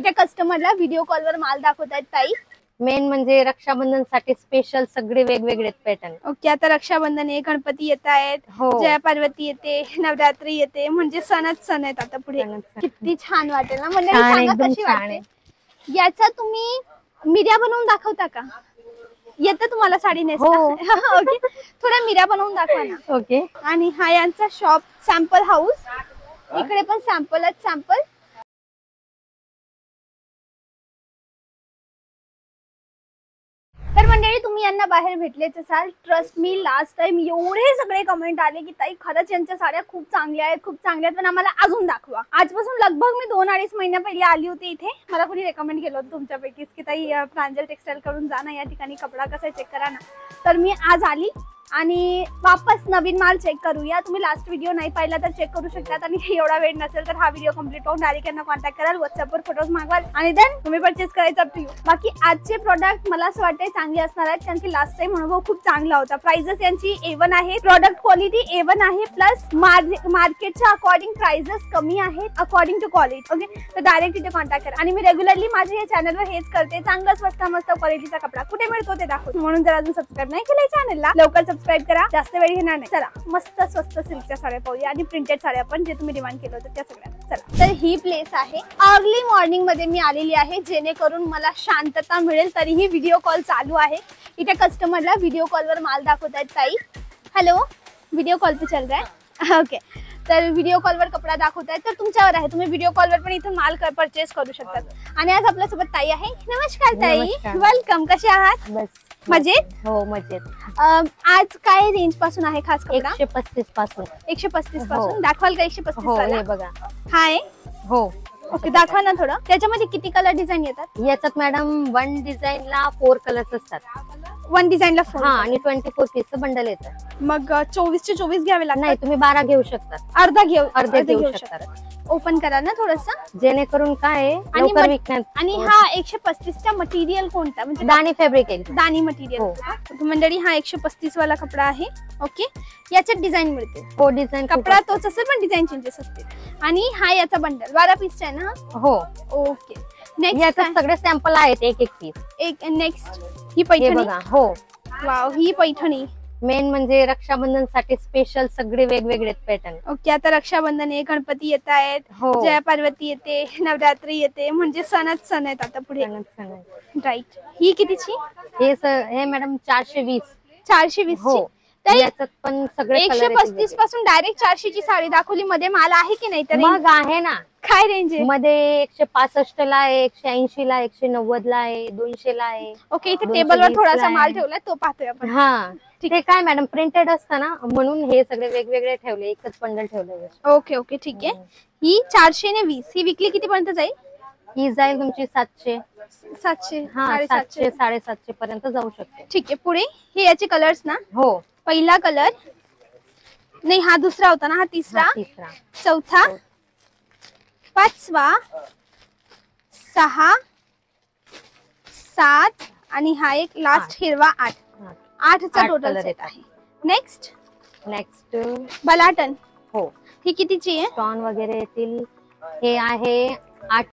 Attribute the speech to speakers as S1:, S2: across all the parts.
S1: इथे कस्टमरला व्हिडिओ कॉलवर माल दाखवतायत ताई।
S2: मेन म्हणजे रक्षाबंधनसाठी स्पेशल सगळे वेगवेगळे पॅटर्न।
S1: ओके, आता रक्षाबंधन आहे, गणपती येत आहेत,
S2: हो,
S1: जया पार्वती येते, नवरात्री येते, म्हणजे सणच सण आहेत आता पुढे। किती छान वाटेल ना मंडळी, सांगा कशी वाटते? याचा तुम्ही मीडिया बनवून दाखवता का? येतं तुम्हाला साडी नेसता? ओके, थोडा मीडिया बनवून दाखवा ना।
S2: ओके।
S1: आणि हा यांचा शॉप सॅम्पल हाऊस, इकडे पण सॅम्पलच सॅम्पल। तर मंडळी तुम्ही यांना बाहेर भेटलेच असाल, ट्रस्ट मी लास्ट टाइम एवढे सगळे कमेंट आले की ताई खरंच यांच्या साड्या खूप चांगल्या आहेत, खूप चांगल्या आहेत, पण आम्हाला अजून दाखवा। आजपासून लगभग मी 2-2.5 महिन्या पहिले आली होती इथे, मला कोणी रेकमेंड केलं होतं तुमच्यापैकीच की ताई प्रांजल टेक्सटाईल कडून जा ना, या ठिकाणी कपडा कसा चेक करा ना। तर मी आज आली आणि वापस नवीन माल चेक करूया। तुम्ही लास्ट व्हिडिओ नाही पाहिला तर चेक करू शकतात, आणि एवढा वेळ नसेल तर हा व्हिडिओ कंप्लीट पाहून डायरेक्ट यांना कॉन्टॅक्ट कराल, व्हॉट्सअपवर फोटोज मागवाल आणि देन तुम्ही परचेस करायचा टू यू। बाकी आजचे प्रोडक्ट मला असं वाटते चांगले असणार आहेत, कारण की लास्ट टाइम अनुभव खूप चांगला होता। प्राइसेस यांची A1 आहे, प्रोडक्ट क्वालिटी A1 आहे, प्लस मार्केटच्या अकॉर्डिंग प्राइसेस कमी आहेत अकॉर्डिंग टू क्वालिटी। ओके, तर डायरेक्ट इथे कॉन्टॅक्ट करा। आणि मी रेग्युलरली माझ्या या चॅनलवर हेच करते, चांगला स्वस्त मस्त क्वालिटीचा कपडा कुठे मिळतो ते दाखवते, म्हणून जर अजून सबस्क्राईब नाही केलंय चॅनलला लवकर सबस्क्राईब करा, जास्त वेळ घेणार नाही। चला मस्त स्वस्त सिल्कच्या साड्या पाहूया, आणि प्रिंटेड साड्या पण जे तुम्ही डिमांड केलं होतं त्या सगळ्या। चला, तर ही प्लेस आहे, अर्ली मॉर्निंग मध्ये मी आलेली आहे, जेणेकरून मला शांतता मिळेल। तरीही व्हिडिओ कॉल चालू आहे, इथे कस्टमरला व्हिडिओ कॉलवर माल दाखवतायत ताई। हॅलो, व्हिडिओ कॉल पे चल रहा है? ओके, तर व्हिडिओ कॉलवर कपडा दाखवतायत, तर तुमच्यावर आहे, तुम्ही व्हिडिओ कॉलवर पण इथून माल परचेस करू शकतात। आणि आज आपल्यासोबत ताई आहे। नमस्कार ताई, वेलकम, कसे आहात? बस मजेत?
S2: हो मजेत।
S1: आज काय रेंज पासून आहे खास कपडा?
S2: 135 पासून।
S1: 135 पासून दाखवाल का? 135 वाला
S2: हे बघा।
S1: हाय,
S2: हो
S1: ओके, दाखवा ना थोडं। त्याच्यामध्ये किती कलर डिझाईन येतात?
S2: याच्यात मॅडम 1 डिझाईनला 4 कलर्स असतात।
S1: 1 डिझाईनला 4,
S2: आणि 24 पीसचं बंडल येतं।
S1: मग 24 चे 24 घ्यावे लागतात?
S2: नाही, तुम्ही 12 घेऊ शकता।
S1: अर्धा घेऊ
S2: शकता।
S1: ओपन करा ना थोडस,
S2: जेणेकरून काय लवकर विकण्यात।
S1: आणि हा 135 चा मटेरियल कोणता? म्हणजे
S2: दानी फॅब्रिक आहे,
S1: दानी मटेरियल। मंडळी हा 135 वाला कपडा आहे। ओके, याच्यात डिझाईन मिळते?
S2: हो, डिझाईन
S1: कपडा तोच असेल पण डिझाईन चेंजेस असतील। आणि हा याचा बंडल 12 पीसचा आहे ना?
S2: हो।
S1: ओके, नेक्स्ट
S2: याच्यात सगळे सॅम्पल आहेत, एक पीस।
S1: नेक्स्ट ही पैठणी
S2: बघा। हो,
S1: वाव, ही पैठणी
S2: मेन म्हणजे रक्षाबंधनसाठी स्पेशल सगळे वेगवेगळे पॅटर्न।
S1: ओके, आता रक्षाबंधन आहे, गणपती येत आहेत, जया पार्वती येते, नवरात्री येते, म्हणजे सणच सण आहेत आता पुढे। राईट, ही कितीची?
S2: हे मॅडम 420।
S1: 420
S2: हो, याच्यात पण सगळे
S1: 135 पासून डायरेक्ट 400 ची साडी दाखवली, मध्ये माल आहे की नाही? तर
S2: मग आहे ना,
S1: काय रेंज आहे?
S2: मध्ये 165 ला आहे, 180 ला, 190 ला आहे, 200 ला आहे।
S1: ओके, इथे टेबलवर थोडासा माल ठेवलाय, तो पाहतोय आपण।
S2: हा, ते काय मॅडम प्रिंटेड असतं ना, म्हणून हे सगळे वेगवेगळे ठेवले, एकच बंडल ठेवले।
S1: ओके ओके, ठीक आहे। ही 420, ही विकली किती पर्यंत जाईल?
S2: ही जाईल तुमची 700।
S1: 700,
S2: हा, 700 750 पर्यंत जाऊ शकते।
S1: ठीक आहे, पुढे हे याचे कलर्स ना?
S2: हो,
S1: पहिला कलर नाही, हा दुसरा होता ना, हा तिसरा, चौथा, 5वा, 6, 7 आणि हा एक लास्ट हिरवा 8। 8चा टोटल सेट आहे। नेक्स्ट बलाटन।
S2: हो,
S1: ही कितीची आहे?
S2: स्टोन वगैरे येतील। हे आहे 8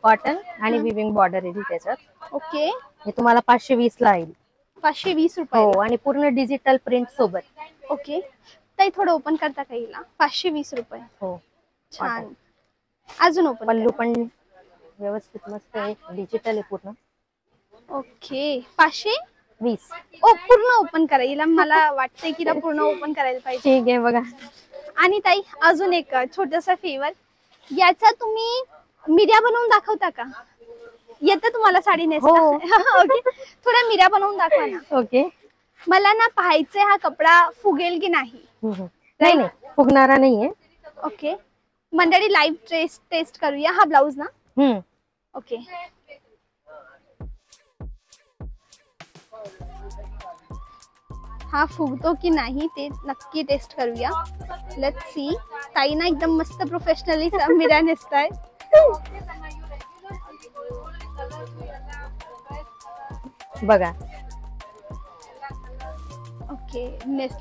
S2: कॉटन आणि विविंग बॉर्डर येईल त्याच्यात.
S1: ओके,
S2: हे तुम्हाला 520 ला येईल.
S1: 520 रुपये.
S2: हो, आणि पूर्ण डिजिटल प्रिंट सोबत.
S1: ओके ताई, थोडं ओपन करता का हिला? 520 रुपये.
S2: हो,
S1: छान. अजून ओपन.
S2: पल्लू पण व्यवस्थित मस्त आहे, डिजिटल आहे पूर्ण.
S1: ओके, 520. ओ, पूर्ण ओपन करा हिला. मला वाटतंय की हिला पूर्ण ओपन करायला पाहिजे.
S2: ठीक आहे बघा.
S1: आणि ताई अजून एक छोटासा फेवर, याचा तुम्ही मिऱ्या बनवून दाखवता का? येतं तुम्हाला साडी नेसता? ओके, थोड्या मिऱ्या बनवून दाखवा ना.
S2: ओके,
S1: मला ना पाहायचंय हा कपडा फुगेल की नाही.
S2: नाही नाही, फुगणारा नाहीये.
S1: ओके, मंडळी लाईव्ह टेस्ट करूया. हा ब्लाऊज ना? ओके, हा फुगतो की नाही ते नक्की टेस्ट करूया. Let's see. ताई ना एकदम मस्त प्रोफेशनली मिऱ्या नेसताय.
S2: बघा.
S1: ओके,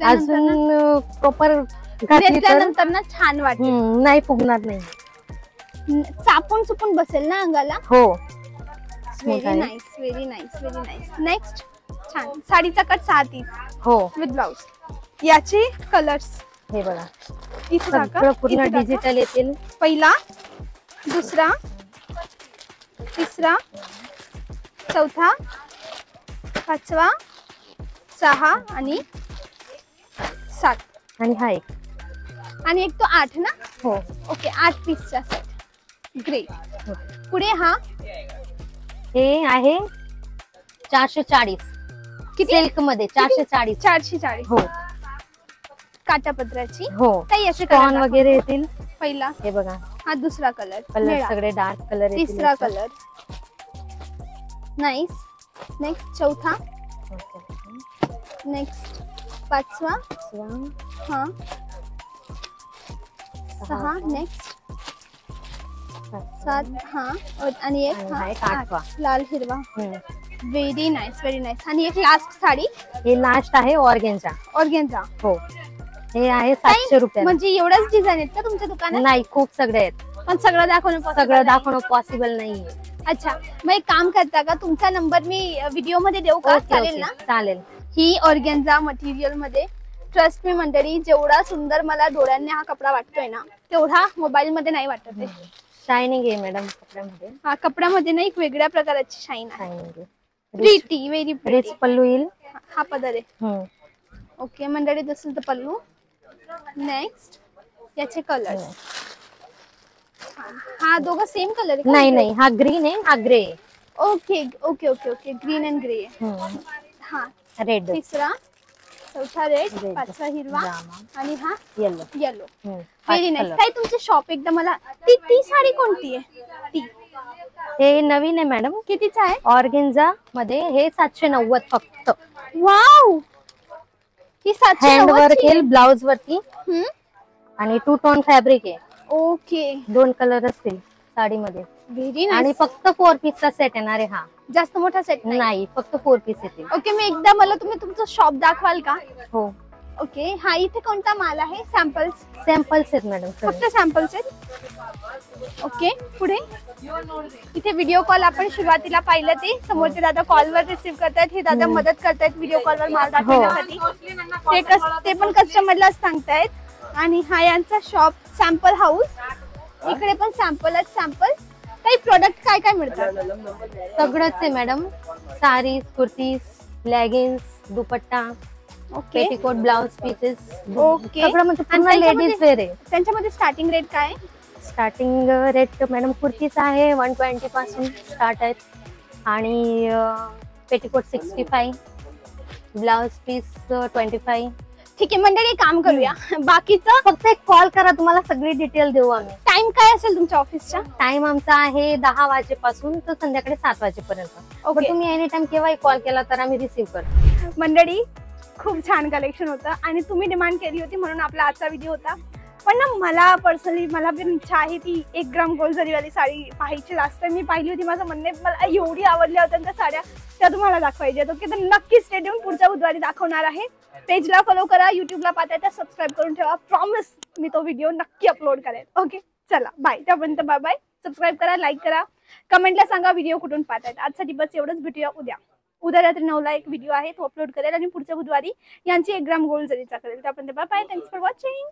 S2: अजून प्रॉपर
S1: नेसल्यानंतर ना छान वाटतं.
S2: नाही, फुगणार नाही.
S1: चापून चुपून बसेल ना अंगाला.
S2: हो,
S1: very nice, very nice, very nice. Next. छान. साडीचा कट 630.
S2: हो,
S1: विथ ब्लाउज. याचे कलर्स
S2: हे बघा.
S1: इथे
S2: सगळं पूर्ण डिजिटल येतील.
S1: पहिला, दुसरा, तिसरा, चौथा, पाचवा, 6 आणि 7.
S2: आणि हा एक.
S1: आणि एक तो 8 ना.
S2: हो.
S1: ओके, 8 पीसचा सेट. ग्रेट. पुढे हा
S2: हे आहे 440.
S1: किती?
S2: सिल्क मध्ये 440.
S1: 440.
S2: हो,
S1: काटापत्राची.
S2: हो.
S1: काही याचे
S2: स्टोन
S1: कलर
S2: वगैरे येतील.
S1: पहिला,
S2: हे बघा.
S1: हा दुसरा कलर.
S2: कलर सगळे डार्क कलर येतील.
S1: तिसरा कलर. नाईस. नेक्स्ट चौथा. नेक्स्ट पाचवा. हा 6. नेक्स्ट 7. हा आणि एक
S2: आणि हा एक 8वा.
S1: लाल हिरवा. Very nice, very nice. आणि एक लास्ट साडी.
S2: हे लास्ट आहे ऑर्गेन्झा.
S1: ऑर्गेन्झा.
S2: हो, हे आहे 700 रुपये.
S1: म्हणजे एवढ्याच डिझाईन आहेत का तुमच्या दुकानात?
S2: नाही, खूप सगळे आहेत.
S1: पण सगळं दाखवणं
S2: पॉसिबल नाहीये.
S1: अच्छा, मग एक काम करता का, तुमचा नंबर मी व्हिडिओ मध्ये देऊ का? चालेल ना?
S2: चालेल.
S1: ही ऑर्गेन्झा मटेरियल मध्ये, ट्रस्ट मी मंडळी, जेवढा सुंदर मला डोळ्यांनी हा कपडा वाटतोय ना, तेवढा मोबाईल मध्ये नाही वाटत आहे.
S2: शायनिंग आहे मॅडम कपड्यामध्ये.
S1: हा कपड्यामध्ये ना एक वेगळ्या प्रकारची शाईन आहे.
S2: Shining.
S1: Pretty, very pretty.
S2: Rich pallu येईल.
S1: हा पदर आहे. ओके मंडळी, this is the pallu. Next याचे कलर्स. हा दोघं सेम कलर आहे?
S2: नाही नाही, हा ग्रीन आहे, हा ग्रे आहे.
S1: Okay okay okay okay, green and grey. हा
S2: रेड.
S1: तिसरा, चौथा रेड, पाचवा हिरवा आणि हा
S2: येलो.
S1: येलो. Very nice. काय तुमचे शॉप एकदा मला, ती साडी कोणती आहे? ती
S2: हे नवीन आहे मॅडम.
S1: कितीचा आहे?
S2: ऑर्गेन्झा मध्ये हे 790 फक्त.
S1: वाव, ही 790
S2: हँड वर्क येईल ब्लाउज वरती आणि 2 टोन फॅब्रिक आहे.
S1: ओके,
S2: 2 कलर असतील साडीमध्ये.
S1: व्हेरी
S2: आणि
S1: नाईस.
S2: फक्त 4 पीसचा सेट येणार आहे. हा
S1: जास्त मोठा सेट
S2: नाही, फक्त 4 पीस येतील.
S1: ओके, मी एकदा मला तुम्ही तुमचं शॉप दाखवाल का?
S2: हो.
S1: ओके, हा इथे कोणता माल आहे? सॅम्पल्स
S2: आहेत मॅडम,
S1: फक्त सॅम्पल्स आहेत. ओके, पुढे इथे व्हिडिओ कॉल आपण सुरुवातीला पाहिलं, ते समोरचे दादा कॉलवर रिसीव्ह करतायत. हे दादा मदत करतायत व्हिडिओ कॉलवर माल दाखवण्यासाठी. ते पण कस्टमरलाच सांगतायत. आणि हा यांचा शॉप सॅम्पल हाऊस. इकडे पण सॅम्पलच सॅम्पल. काही प्रोडक्ट काय काय मिळतात?
S2: सगळंच आहे madam. Saris, kurtis, leggings, dupatta,
S1: okay,
S2: petticoat, blouse pieces.
S1: Okay,
S2: सगळं म्हणजे पूर्ण लेडीज वेअर आहे.
S1: त्यांच्यामध्ये स्टार्टिंग रेट काय?
S2: स्टार्टिंग रेट मॅडम कुर्तीच आहे 120 पासून स्टार्ट आहेत. आणि पेटीकोट 65, ब्लाउज पीस 25.
S1: ठीक आहे मंडळी, काम करूया. बाकीचं
S2: फक्त एक कॉल करा, तुम्हाला सगळी डिटेल देऊ आम्ही.
S1: टाइम काय असेल तुमच्या ऑफिसचा?
S2: टाइम आमचा आहे 10 वाजेपासून तर संध्याकाळी 7 वाजेपर्यंत.
S1: ओके,
S2: तुम्ही एनी टाइम केव्हाही कॉल केला तर आम्ही रिसीव्ह करतो.
S1: मंडळी खूप छान कलेक्शन होतं आणि तुम्ही डिमांड केली होती म्हणून आपला आजचा व्हिडिओ होता. पण ना मला पर्सनली मला पण इच्छा आहे ती 1 ग्राम गोल्ड जरीवाली साडी पाहायची. लास्ट टाइम मी पाहिली होती, माझं म्हणणे मला एवढी आवडल्या होत्या त्या साड्या, त्या तुम्हाला दाखवायच्या. ओके, तर नक्की स्टे ट्यून, पुढच्या बुधवारी दाखवणार आहे. पेजला फॉलो करा, युट्यूबला पाहताय तर सबस्क्राईब करून ठेवा. प्रॉमिस मी तो व्हिडिओ नक्की अपलोड करेल. ओके, चला बाय. त्यापर्यंत बाय बाय. सबस्क्राईब करा, लाईक करा, कमेंटला सांगा व्हिडिओ कुठून पाहतायत. आजसाठी बस एवढंच. भेटूया उद्या रात्री 9ला एक व्हिडिओ आहे, तो अपलोड करेल आणि पुढच्या बुधवारी यांची 1 ग्राम गोल्ड जरीचा करेल. त्यापर्यंत bye bye. Thanks for watching.